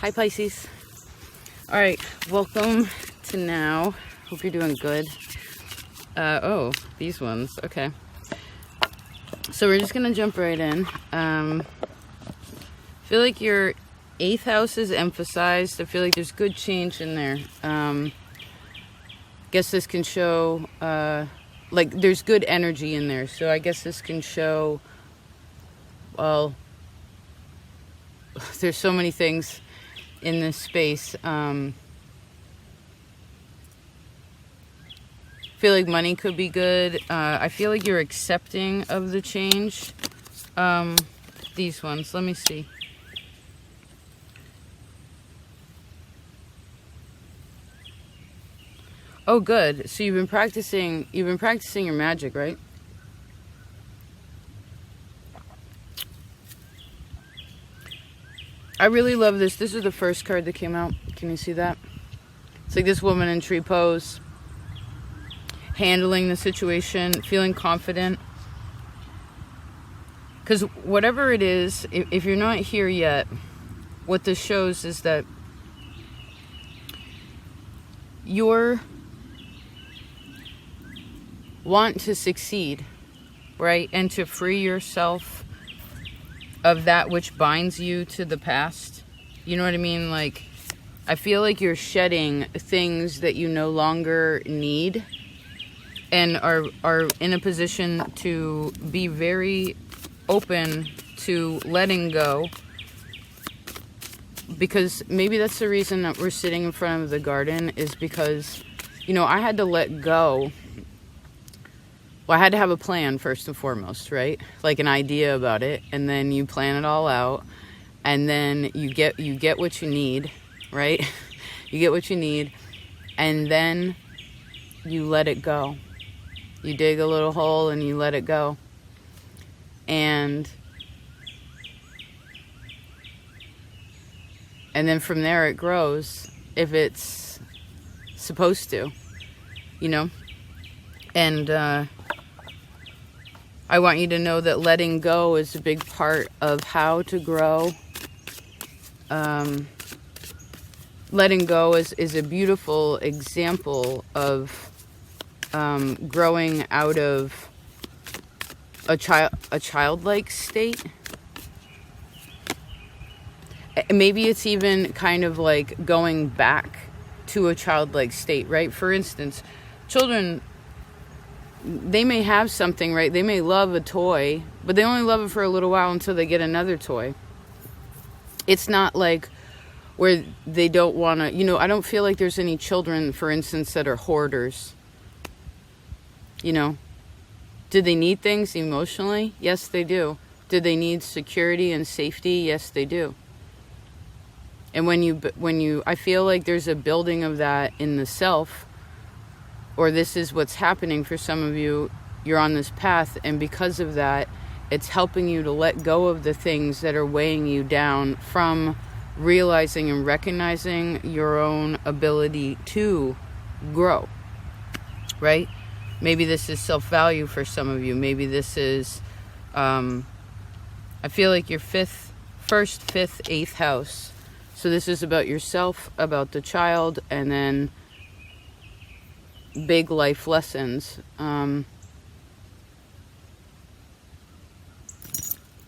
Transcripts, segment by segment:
Hi Pisces. All right, welcome to now. Hope you're doing good. Oh, these ones. Okay. So we're just gonna jump right in. Feel like your 8th house is emphasized. I feel like there's good change in there. Guess this can show like there's good energy in there. So I guess this can show, well, there's so many things in this space. Feel like money could be good. I feel like you're accepting of the change. These ones, let me see. Oh, good. So you've been practicing your magic, right? I really love this. This is the first card that came out. Can you see that? It's like this woman in tree pose, handling the situation, feeling confident. Because whatever it is, if you're not here yet, what this shows is that you're want to succeed, right? And to free yourself of that which binds you to the past. You know what I mean? Like, I feel like you're shedding things that you no longer need and are in a position to be very open to letting go. Because maybe that's the reason that we're sitting in front of the garden, is because, you know, I had to let go. Well, I had to have a plan first and foremost, right? Like an idea about it, and then you plan it all out, and then you get what you need, right? You get what you need, and then you let it go. You dig a little hole and you let it go. And then from there it grows, if it's supposed to, you know? And I want you to know that letting go is a big part of how to grow. Letting go is a beautiful example of growing out of a childlike state. Maybe it's even kind of like going back to a childlike state, right? For instance, children, they may have something, right? They may love a toy, but they only love it for a little while until they get another toy. It's not like where they don't want to, you know, I don't feel like there's any children, for instance, that are hoarders. You know, do they need things emotionally? Yes, they do. Do they need security and safety? Yes, they do. And when you, I feel like there's a building of that in the self, or this is what's happening for some of you. You're on this path, and because of that, it's helping you to let go of the things that are weighing you down from realizing and recognizing your own ability to grow, right? Maybe this is self-value for some of you. Maybe this is, I feel like your 5th, 8th house. So this is about yourself, about the child, and then big life lessons. Now,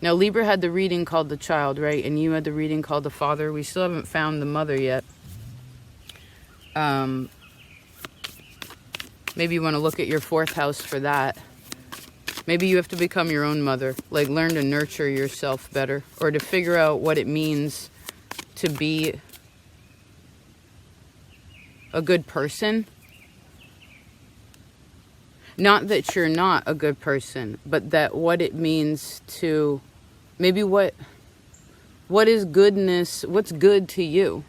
Libra had the reading called the child, right? And you had the reading called the father. We still haven't found the mother yet. Maybe you want to look at your 4th house for that. Maybe you have to become your own mother. Like, learn to nurture yourself better. Or to figure out what it means to be a good person. Not that you're not a good person, but that what it means to, maybe what is goodness, what's good to you.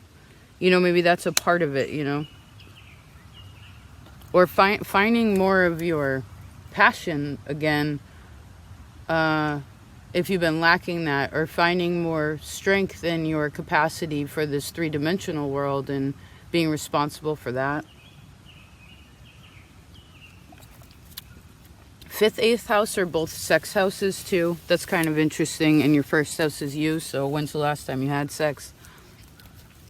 You know, maybe that's a part of it, you know. Or finding more of your passion again, if you've been lacking that, or finding more strength in your capacity for this 3-dimensional world and being responsible for that. 5th, 8th house are both sex houses too. That's kind of interesting. And your 1st house is you. So when's the last time you had sex?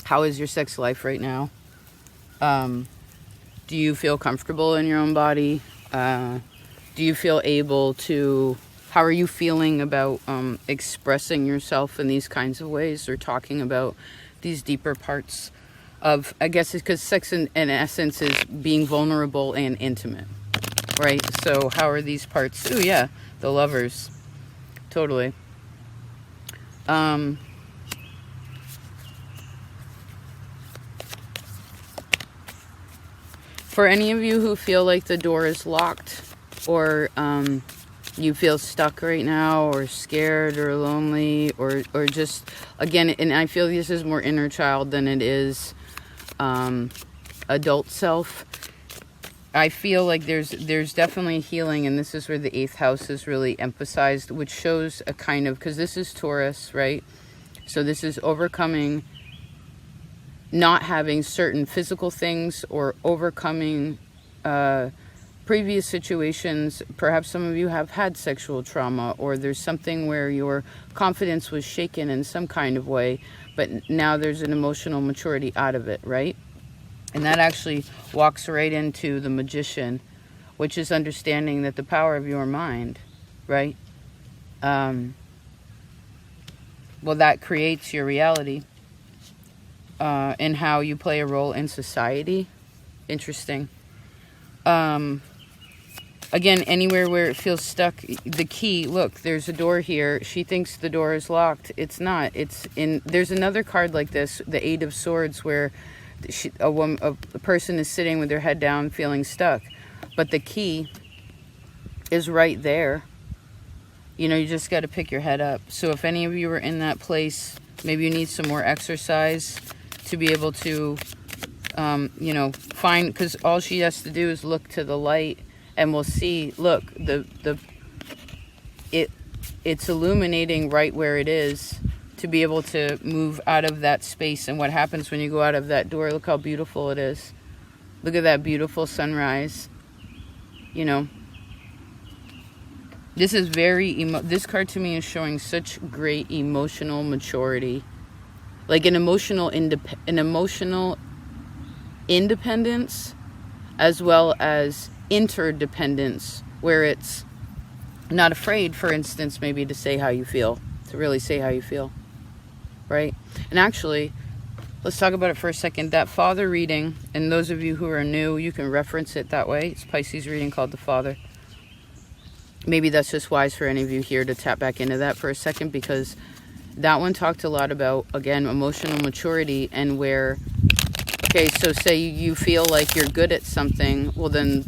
How is your sex life right now? Do you feel comfortable in your own body? Do you feel able to, how are you feeling about expressing yourself in these kinds of ways, or talking about these deeper parts of, I guess it's because sex in essence is being vulnerable and intimate, right? So how are these parts? Oh yeah, the Lovers. Totally. For any of you who feel like the door is locked, or you feel stuck right now, or scared, or lonely, or just, again, and I feel this is more inner child than it is adult self. I feel like there's definitely healing, and this is where the 8th house is really emphasized, which shows a kind of, because this is Taurus, right? So this is overcoming not having certain physical things, or overcoming previous situations. Perhaps some of you have had sexual trauma, or there's something where your confidence was shaken in some kind of way, but now there's an emotional maturity out of it, right? And that actually walks right into the Magician, which is understanding that the power of your mind, right? Well, that creates your reality, and how you play a role in society. Interesting. Again, anywhere where it feels stuck, the key, look, there's a door here. She thinks the door is locked. It's not. It's in, there's another card like this, the 8 of Swords, where a person is sitting with their head down feeling stuck, but the key is right there. You know, you just got to pick your head up. So if any of you are in that place, maybe you need some more exercise to be able to you know, find, because all she has to do is look to the light, and we'll see, look, it's illuminating right where it is, to be able to move out of that space. And what happens when you go out of that door? Look how beautiful it is. Look at that beautiful sunrise. You know, this is very this card to me is showing such great emotional maturity, like an emotional independence, as well as interdependence, where it's not afraid, for instance, maybe to say how you feel, to really say how you feel. Right? And actually, let's talk about it for a second. That Father reading, and those of you who are new, you can reference it that way. It's Pisces reading called the Father. Maybe that's just wise for any of you here to tap back into that for a second, because that one talked a lot about, again, emotional maturity, and where, okay, so say you feel like you're good at something, well then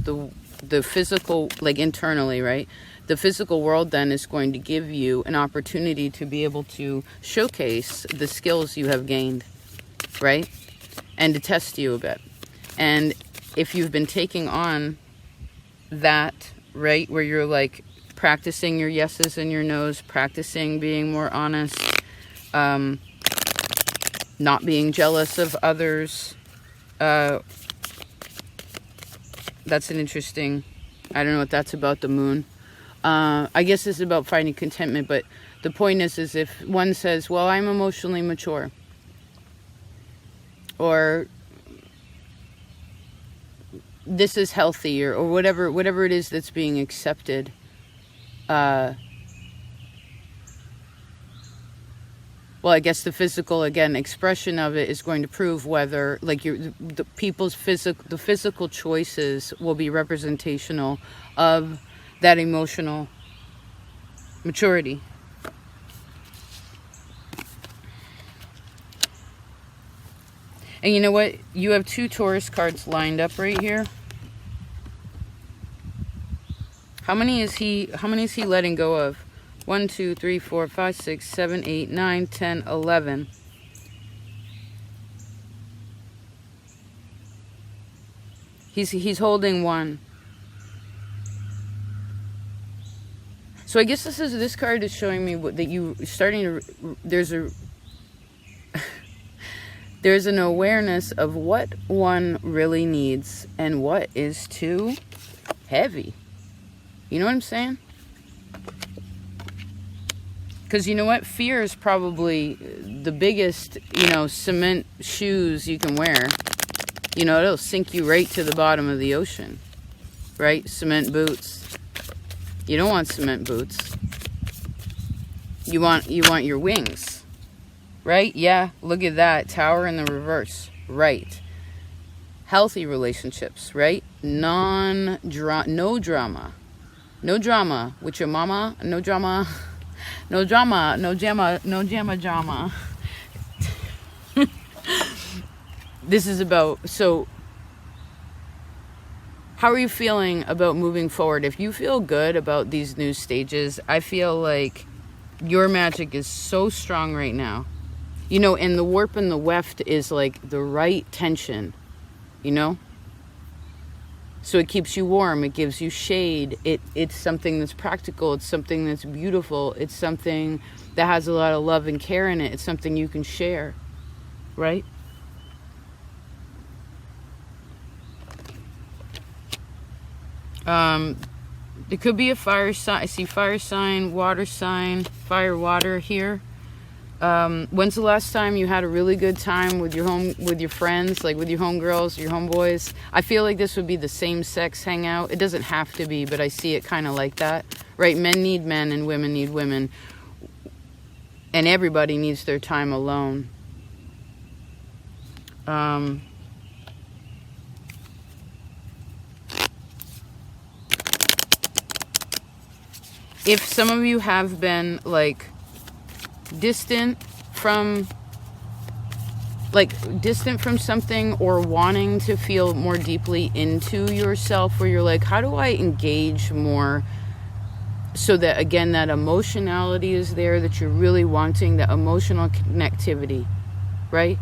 the physical, like internally, right? The physical world then is going to give you an opportunity to be able to showcase the skills you have gained, right? And to test you a bit. And if you've been taking on that, right, where you're like practicing your yeses and your nos, practicing being more honest, not being jealous of others, that's an interesting, I don't know what that's about, the moon. I guess this is about finding contentment, but the point is if one says, well, I'm emotionally mature, or this is healthy, or whatever it is that's being accepted, well, I guess the physical, again, expression of it is going to prove whether, like, the people's the physical choices will be representational of that emotional maturity. And you know what? You have 2 Taurus cards lined up right here. How many is he letting go of? 1, 2, 3, 4, 5, 6, 7, 8, 9, 10, 11. He's holding 1. So I guess this card is showing me that you starting to, there's an awareness of what one really needs and what is too heavy. You know what I'm saying? Because you know what? Fear is probably the biggest, cement shoes you can wear. It'll sink you right to the bottom of the ocean. Right? Cement boots. You don't want cement boots. You want your wings. Right? Yeah, look at that. Tower in the reverse. Right. Healthy relationships, right? No drama. No drama with your mama. No drama. No drama. No jamma. No jamma drama. This is about, so how are you feeling about moving forward? If you feel good about these new stages, I feel like your magic is so strong right now. And the warp and the weft is like the right tension, So it keeps you warm, it gives you shade, it's something that's practical, it's something that's beautiful, it's something that has a lot of love and care in it, it's something you can share, right? It could be a fire sign. I see fire sign, water sign, fire, water here. When's the last time you had a really good time with your friends, like with your homegirls, your homeboys? I feel like this would be the same sex hangout. It doesn't have to be, but I see it kind of like that, right? Men need men and women need women, and everybody needs their time alone. If some of you have been like distant from something, or wanting to feel more deeply into yourself, where you're like, how do I engage more so that, again, that emotionality is there, that you're really wanting that emotional connectivity, right?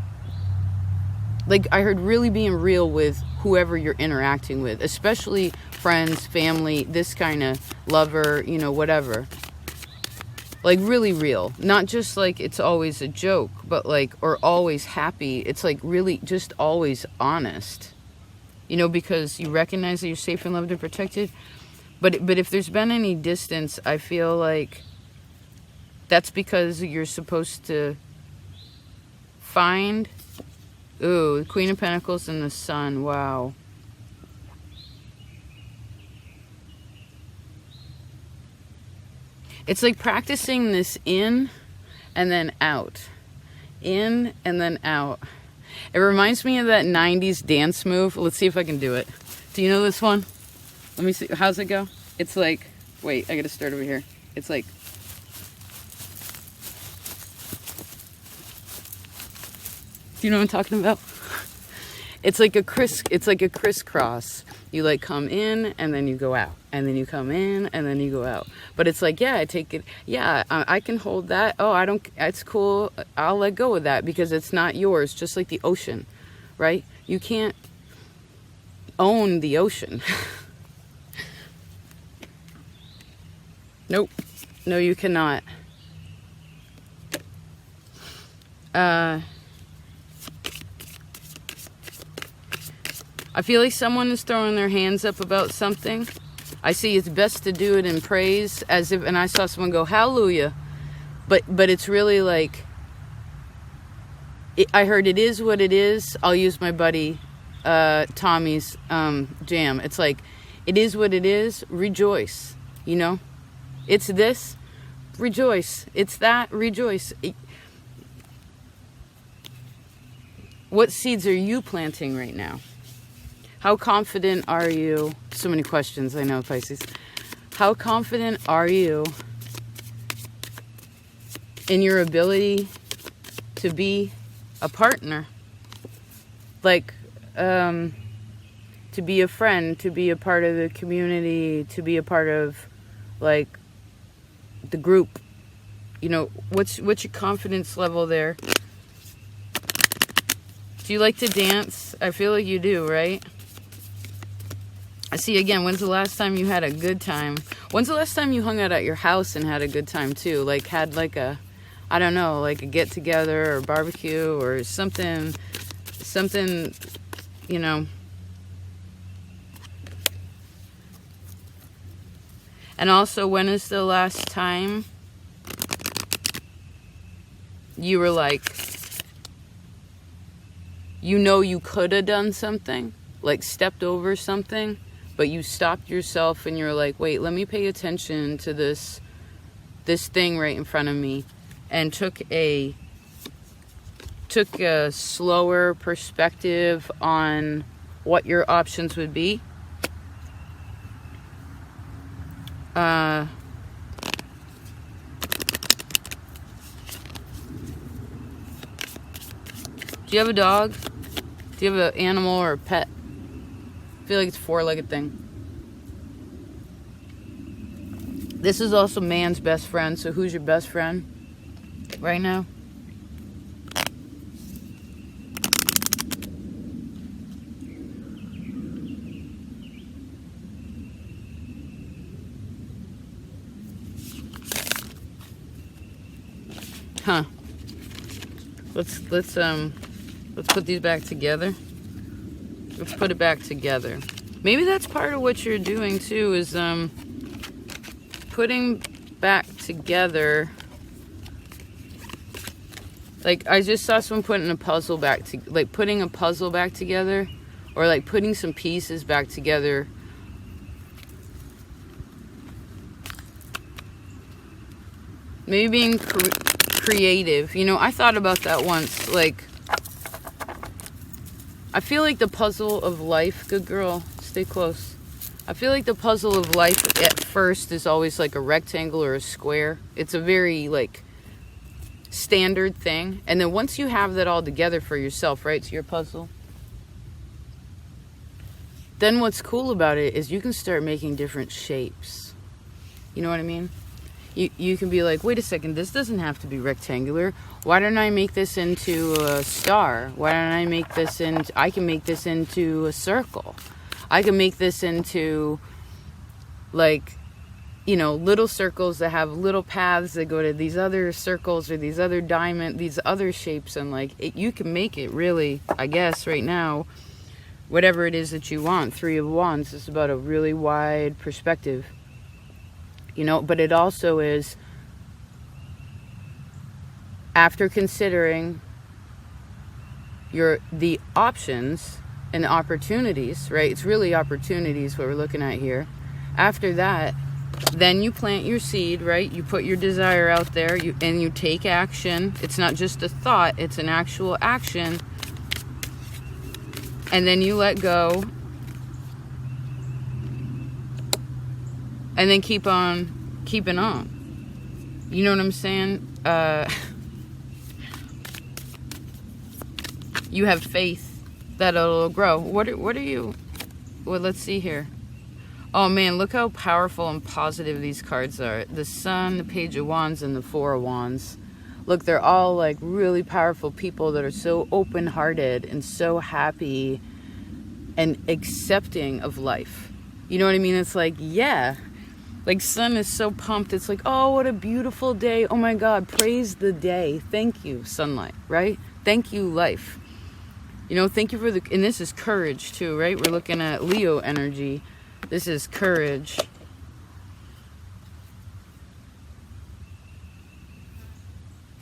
Like, I heard really being real with whoever you're interacting with, especially friends, family, this kind of lover, whatever. Like, really real. Not just like it's always a joke, but like, or always happy. It's like really just always honest. Because you recognize that you're safe and loved and protected. But if there's been any distance, I feel like that's because you're supposed to find... Ooh, the Queen of Pentacles and the Sun. Wow. It's like practicing this in and then out. In and then out. It reminds me of that 90s dance move. Let's see if I can do it. Do you know this one? Let me see. How's it go? It's like... Wait, I gotta start over here. It's like... Do you know what I'm talking about? It's like a crisscross. You like come in and then you go out, and then you come in and then you go out. But it's like, yeah, I take it. Yeah, I can hold that. Oh, I don't. It's cool. I'll let go of that because it's not yours. Just like the ocean, right? You can't own the ocean. Nope. No, you cannot. I feel like someone is throwing their hands up about something. I see it's best to do it in praise, as if, and I saw someone go, hallelujah. But it's really like, I heard it is what it is. I'll use my buddy Tommy's jam. It's like, it is what it is, rejoice, It's this, rejoice. It's that, rejoice. What seeds are you planting right now? How confident are you? So many questions, I know, Pisces. How confident are you in your ability to be a partner? Like, to be a friend, to be a part of the community, to be a part of, like, the group. What's your confidence level there? Do you like to dance? I feel like you do, right? I see, again, when's the last time you had a good time? When's the last time you hung out at your house and had a good time, too? Like, had, like, a get-together or barbecue or something, And also, when is the last time you were like, you could have done something, like stepped over something, but you stopped yourself and you're like, wait, let me pay attention to this thing right in front of me, and took a slower perspective on what your options would be. Do you have a dog? Do you have an animal or a pet? I feel like it's a four-legged thing. This is also man's best friend, so who's your best friend right now? Huh. Let's put these back together. Let's put it back together. Maybe that's part of what you're doing too, is putting back together. Like, I just saw someone putting a puzzle back to, like, putting a puzzle back together, or like putting some pieces back together. Maybe being creative. You know, I thought about that once. Like, I feel like the puzzle of life, good girl, stay close. I feel like the puzzle of life at first is always like a rectangle or a square. It's a very like standard thing. And then once you have that all together for yourself, right, it's your puzzle. Then what's cool about it is you can start making different shapes. You know what I mean? You can be like, wait a second, this doesn't have to be rectangular. Why don't I make this into a star? Why don't I make this into, I can make this into a circle. I can make this into, like, you know, little circles that have little paths that go to these other circles or these other these other shapes. And like, you can make it really, I guess, right now, whatever it is that you want. 3 of Wands is about a really wide perspective. You know, but it also is, after considering the options and the opportunities, right? It's really opportunities what we're looking at here. After that, then you plant your seed, right? You put your desire out there, and you take action. It's not just a thought, it's an actual action. And then you let go. And then keep on keeping on. You know what I'm saying? You have faith that it'll grow. What are you? Well, let's see here. Oh man, look how powerful and positive these cards are. The Sun, the Page of Wands, and the Four of Wands. Look, they're all like really powerful people that are so open-hearted and so happy and accepting of life. You know what I mean? It's like, yeah. Like, Sun is so pumped. It's like, oh, what a beautiful day. Oh my God, praise the day. Thank you, sunlight, right? Thank you, life. You know, thank you for and this is courage too, right? We're looking at Leo energy. This is courage.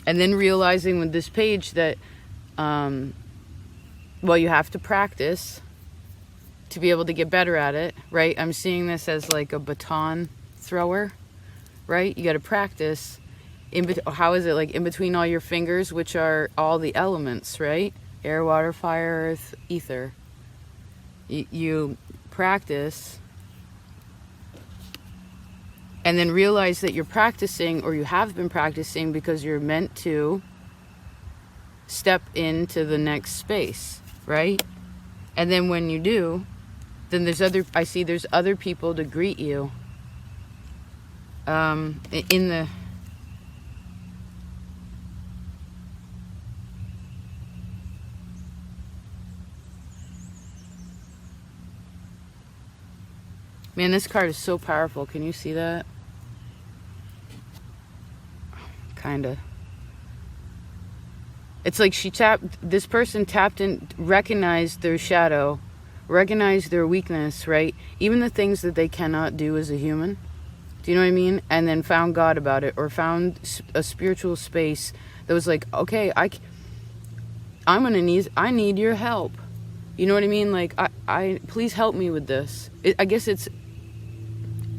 And then realizing with this page that, well, you have to practice to be able to get better at it, right? I'm seeing this as like a baton thrower, right? You got to practice. How is it, like in between all your fingers, which are all the elements, right? Air, water, fire, earth, ether. You practice, and then realize that you're practicing, or you have been practicing, because you're meant to step into the next space, right? And then when you do, then there's other people to greet you. In the man, this card is so powerful. Can you see that? Kinda. It's like this person tapped in, recognized their shadow, recognized their weakness, right? Even the things that they cannot do as a human. Do you know what I mean? And then found God about it, or found a spiritual space that was like, okay, I need your help. You know what I mean? Like, I please help me with this. I guess it's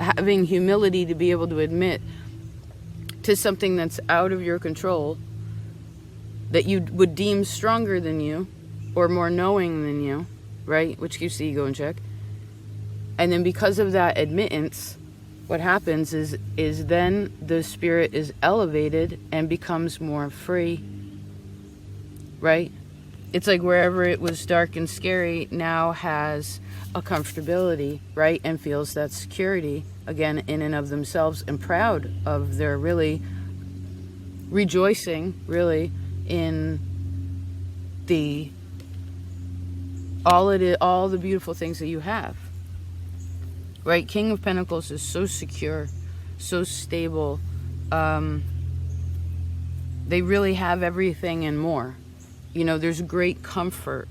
having humility to be able to admit to something that's out of your control, that you would deem stronger than you or more knowing than you, right? Which keeps the ego in check. And then because of that admittance, what happens is then the spirit is elevated and becomes more free, right? It's like wherever it was dark and scary now has a comfortability, right? And feels that security, again, in and of themselves, and proud of their really rejoicing, really, in all the beautiful things that you have, right? King of Pentacles is so secure, so stable. They really have everything and more. You know, there's great comfort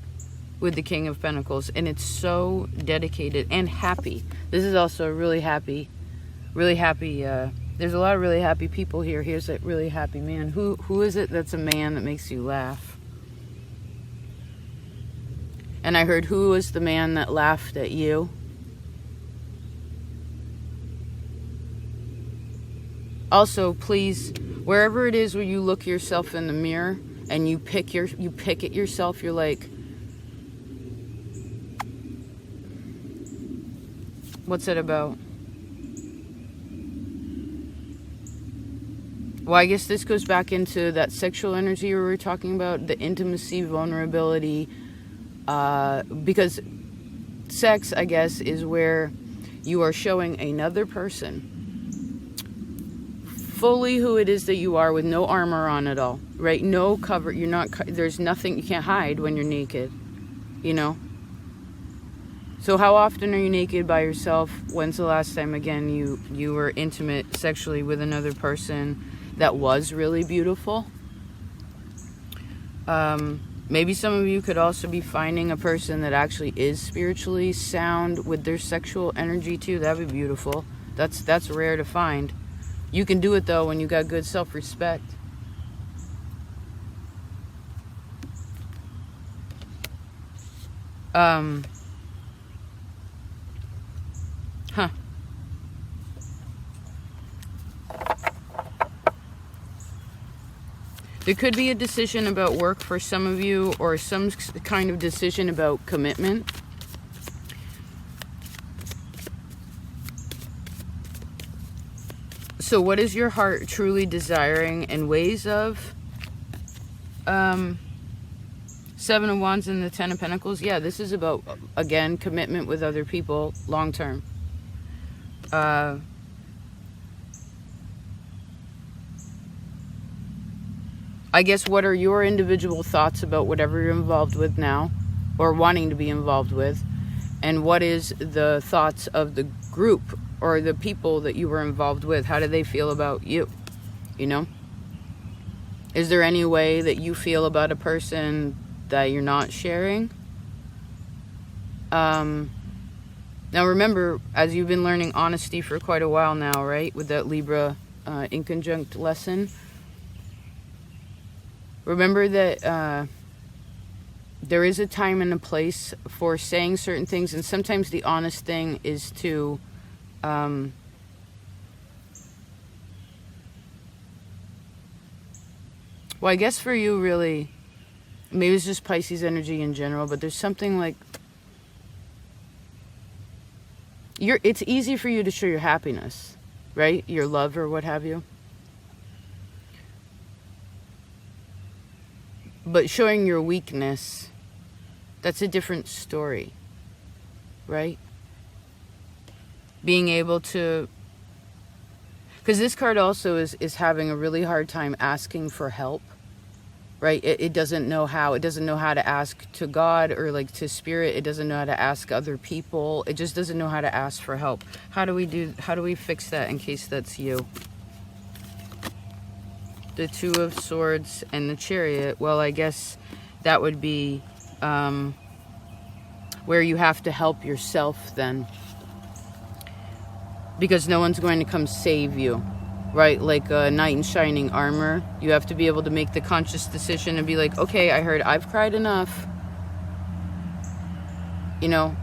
with the King of Pentacles, and it's so dedicated and happy. This is also a really happy, there's a lot of really happy people here. Here's a really happy man. Who is it that's a man that makes you laugh? And I heard, who was the man that laughed at you? Also, please, wherever it is where you look yourself in the mirror and you pick at yourself, you're like, what's it about? Well, I guess this goes back into that sexual energy we were talking about, the intimacy, vulnerability, because sex, I guess, is where you are showing another person fully who it is that you are, with no armor on at all, right? No cover. You're not, there's nothing, you can't hide when you're naked, you know? So how often are you naked by yourself? When's the last time, again, you were intimate sexually with another person that was really beautiful? Maybe some of you could also be finding a person that actually is spiritually sound with their sexual energy too. That'd be beautiful. That's rare to find. You can do it though when you got good self-respect. There could be a decision about work for some of you, or some kind of decision about commitment. So what is your heart truly desiring and ways of? Seven of Wands and the Ten of Pentacles. Yeah, this is about, again, commitment with other people long term. I guess, what are your individual thoughts about whatever you're involved with now, or wanting to be involved with? And what is the thoughts of the group or the people that you were involved with? How do they feel about you? You know? Is there any way that you feel about a person that you're not sharing? Now remember, as you've been learning honesty for quite a while now, right? With that Libra inconjunct lesson. Remember that there is a time and a place for saying certain things, and sometimes the honest thing is to well, I guess for you, really, maybe it's just Pisces energy in general, but there's something like it's easy for you to show your happiness, right? Your love or what have you. But showing your weakness, that's a different story, right? Being able to, because this card also is having a really hard time asking for help, right? It doesn't know how. It doesn't know how to ask to God or like to spirit. It doesn't know how to ask other people. It just doesn't know how to ask for help. How do we fix that in case that's you? The Two of Swords and the Chariot. Well, I guess that would be where you have to help yourself then, because no one's going to come save you. right? Like a knight in shining armor. You have to be able to make the conscious decision and be like, okay, I heard I've cried enough, you know.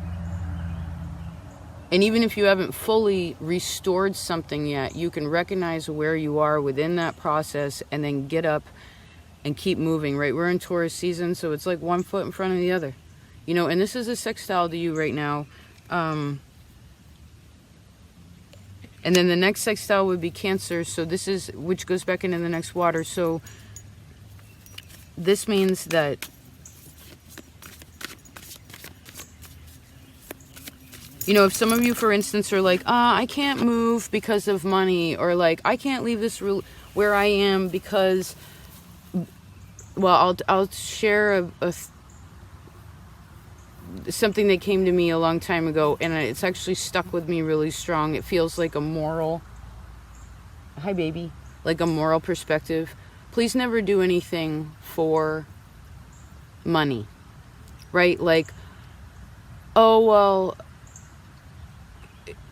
And even if you haven't fully restored something yet, you can recognize where you are within that process and then get up and keep moving, right? We're in Taurus season, so it's like one foot in front of the other, you know. And this is a sextile to you right now. And then the next sextile would be Cancer. So this is, which goes back into the next water. So this means that, you know, if some of you, for instance, are like, I can't move because of money, or like, I can't leave this where I am because, well, I'll share something that came to me a long time ago, and it's actually stuck with me really strong. It feels like a moral, hi baby, like a moral perspective. Please never do anything for money, right? Like, oh, well,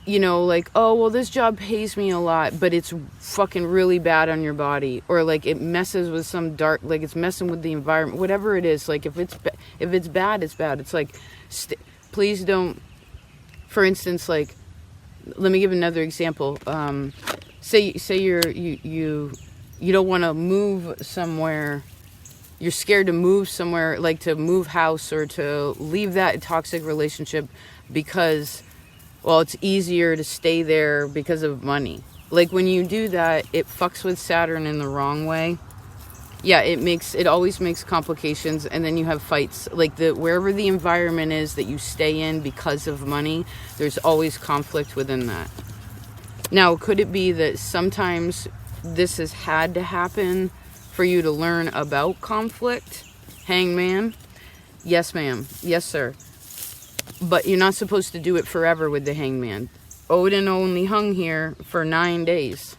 you know, like, oh, well, this job pays me a lot, but it's fucking really bad on your body. Or like it messes with some dark, like it's messing with the environment, whatever it is. Like if it's bad, it's bad. It's like, please don't, for instance, like, let me give another example. Say you don't want to move somewhere. You're scared to move somewhere, like to move house or to leave that toxic relationship because, well, it's easier to stay there because of money. Like when you do that, it fucks with Saturn in the wrong way. Yeah, it always makes complications, and then you have fights. Like wherever the environment is that you stay in because of money, there's always conflict within that. Now, could it be that sometimes this has had to happen for you to learn about conflict? Hangman? Yes, ma'am. Yes, sir. But you're not supposed to do it forever with the Hangman. Odin only hung here for 9 days.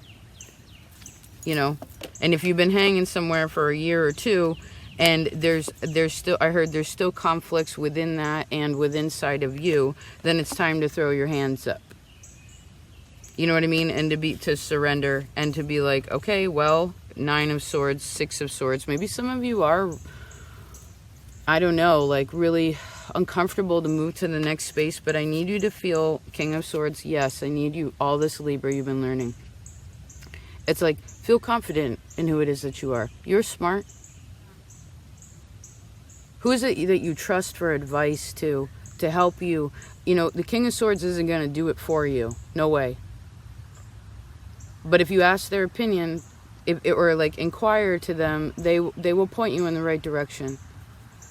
You know? And if you've been hanging somewhere for a year or two, and there's still, I heard there's still conflicts within that and within inside of you, then it's time to throw your hands up. You know what I mean? And to surrender and to be like, okay, well, 9 of Swords, 6 of Swords. Maybe some of you are, I don't know, like really uncomfortable to move to the next space, but I need you to feel King of Swords. Yes, I need you, all this Libra you've been learning. It's like, feel confident in who it is that you are. You're smart. Who is it that you trust for advice to help you? You know, the King of Swords isn't going to do it for you. No way. But if you ask their opinion, or like inquire to them, they will point you in the right direction.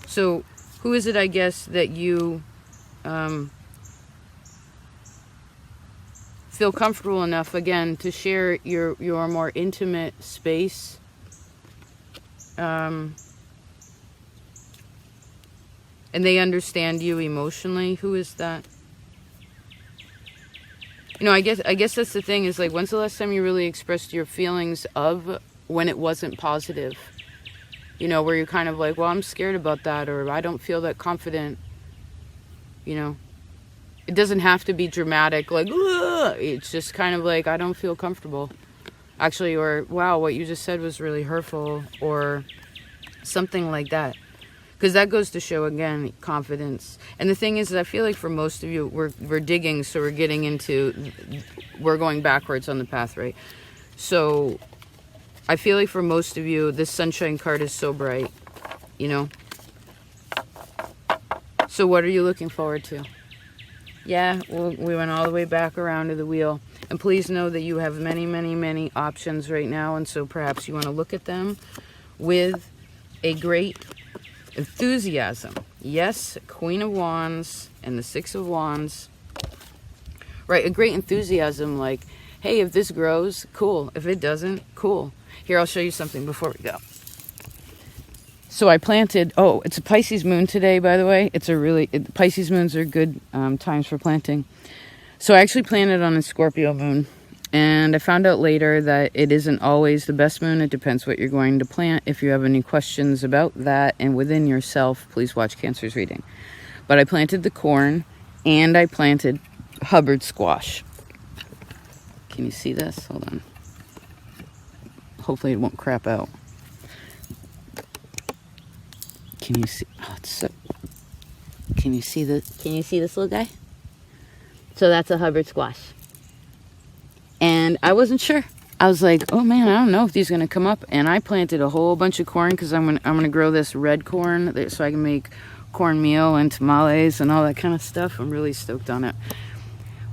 So who is it, I guess, that you feel comfortable enough, again, to share your more intimate space? And they understand you emotionally? Who is that? You know, I guess that's the thing, is like, when's the last time you really expressed your feelings of when it wasn't positive? You know, where you're kind of like, well, I'm scared about that, or I don't feel that confident. You know, it doesn't have to be dramatic, like, ugh! It's just kind of like, I don't feel comfortable. Actually, or, wow, what you just said was really hurtful, or something like that. Because that goes to show, again, confidence. And the thing is, I feel like for most of you, we're digging, so we're going backwards on the path, right? So I feel like for most of you, this sunshine card is so bright, you know? So what are you looking forward to? Yeah, we went all the way back around to the wheel. And please know that you have many, many, many options right now, and so perhaps you want to look at them with a great enthusiasm. Yes, Queen of Wands and the 6 of Wands. Right, a great enthusiasm, like, hey, if this grows, cool. If it doesn't, cool. Here, I'll show you something before we go. So I planted, it's a Pisces moon today, by the way. Pisces moons are good times for planting. So I actually planted on a Scorpio moon. And I found out later that it isn't always the best moon. It depends what you're going to plant. If you have any questions about that and within yourself, please watch Cancer's reading. But I planted the corn, and I planted Hubbard squash. Can you see this? Hold on. Hopefully it won't crap out. Can you see? Oh, it's so... Can you see this little guy? So that's a Hubbard squash. And I wasn't sure. I was like, oh man, I don't know if these are gonna come up. And I planted a whole bunch of corn because I'm gonna grow this red corn so I can make cornmeal and tamales and all that kind of stuff. I'm really stoked on it.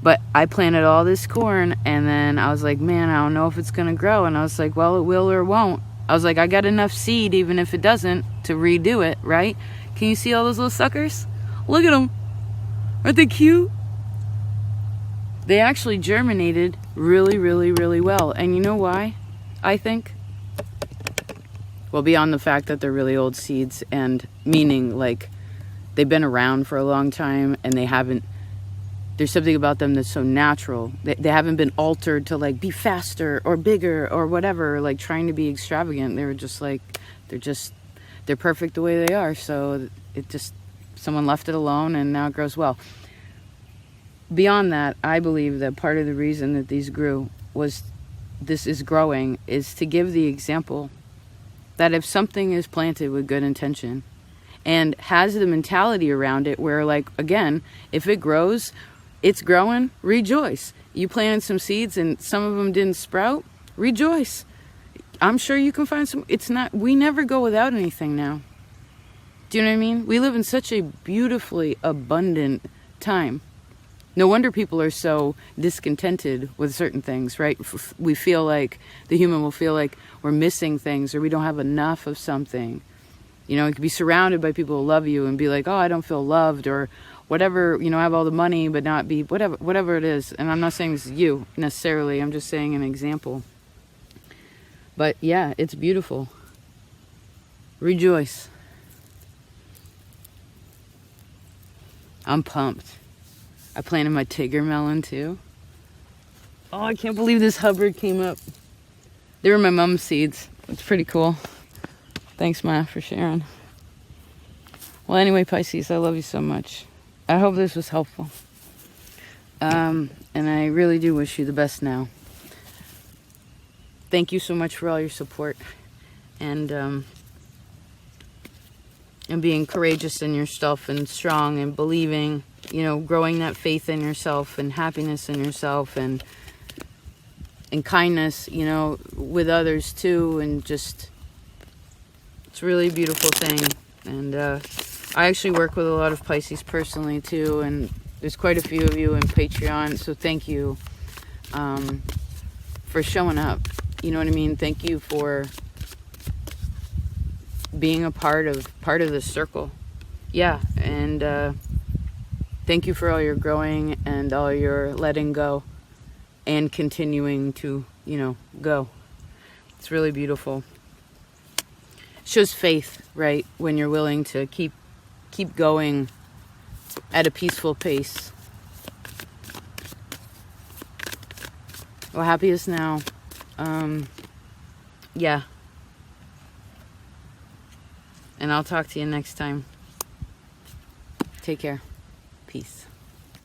But I planted all this corn, and then I was like, man, I don't know if it's gonna grow. And I was like, well, it will or it won't. I was like, I got enough seed, even if it doesn't, to redo it, right? Can you see all those little suckers? Look at them. Aren't they cute? They actually germinated really, really, really well. And you know why, I think? Well, beyond the fact that they're really old seeds, and meaning like they've been around for a long time, and there's something about them that's so natural. They haven't been altered to like be faster or bigger or whatever, like trying to be extravagant. They were just like, they're perfect the way they are. So someone left it alone, and now it grows well. Beyond that, I believe that part of the reason that these grew is growing is to give the example that if something is planted with good intention and has the mentality around it where, like, again, if it grows, it's growing, rejoice. You planted some seeds and some of them didn't sprout, rejoice. I'm sure you can find some. We never go without anything now. Do you know what I mean? We live in such a beautifully abundant time. No wonder people are so discontented with certain things, right? We feel like, the human will feel like we're missing things, or we don't have enough of something. You know, you could be surrounded by people who love you and be like, oh, I don't feel loved, or whatever, you know, have all the money but not be, whatever it is. And I'm not saying this is you necessarily, I'm just saying an example. But yeah, it's beautiful. Rejoice. I'm pumped. I planted my Tigger melon too. Oh, I can't believe this Hubbard came up. They were my mom's seeds. It's pretty cool. Thanks, Ma, for sharing. Well, anyway, Pisces, I love you so much. I hope this was helpful. And I really do wish you the best now. Thank you so much for all your support. And being courageous in yourself and strong and believing, you know, growing that faith in yourself and happiness in yourself and kindness, you know, with others too. And just, it's really a beautiful thing. And I actually work with a lot of Pisces personally too. And there's quite a few of you in Patreon. So thank you for showing up. You know what I mean? Thank you for being a part of the circle. Yeah. And thank you for all your growing and all your letting go and continuing to, you know, go. It's really beautiful. It shows faith, right? When you're willing to keep going at a peaceful pace. Well, happiest now. Yeah. And I'll talk to you next time. Take care. Peace.